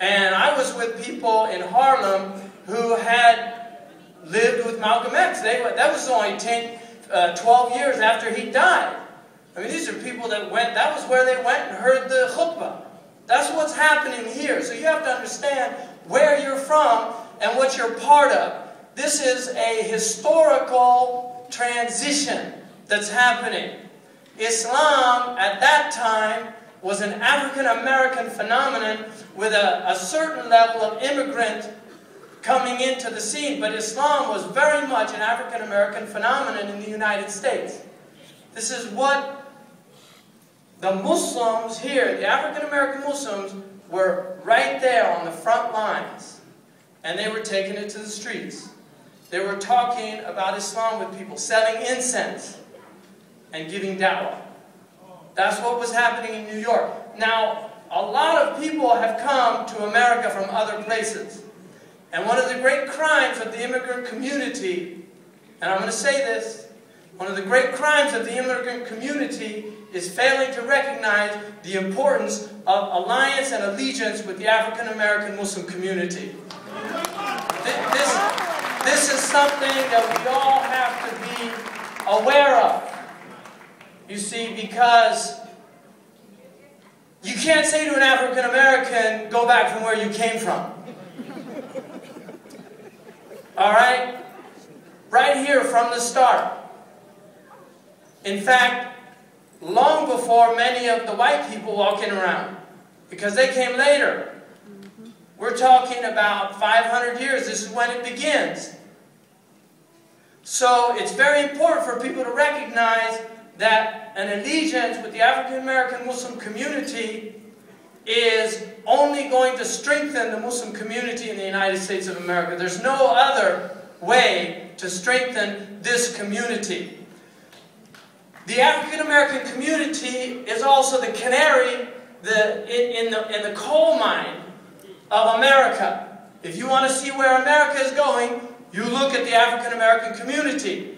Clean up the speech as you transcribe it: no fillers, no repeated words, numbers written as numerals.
And I was with people in Harlem who had lived with Malcolm X. That was only 12 years after he died. I mean, these are people that went, that was where they went and heard the khutbah. That's what's happening here. So you have to understand where you're from and what you're part of. This is a historical transition that's happening. Islam at that time was an African-American phenomenon with a certain level of immigrant coming into the scene. But Islam was very much an African-American phenomenon in the United States. This is what the Muslims here, the African-American Muslims, were right there on the front lines. And they were taking it to the streets. They were talking about Islam with people, selling incense and giving dawah. That's what was happening in New York. Now, a lot of people have come to America from other places. And one of the great crimes of the immigrant community, and I'm going to say this, one of the great crimes of the immigrant community is failing to recognize the importance of alliance and allegiance with the African-American Muslim community. This is something that we all have to be aware of. You see, because you can't say to an African-American, go back from where you came from. Alright? Right here from the start. In fact, long before many of the white people walking around, because they came later. We're talking about 500 years. This is when it begins. So it's very important for people to recognize that an allegiance with the African-American Muslim community is only going to strengthen the Muslim community in the United States of America. There's no other way to strengthen this community. The African-American community is also the canary in the coal mine of America. If you want to see where America is going, you look at the African-American community.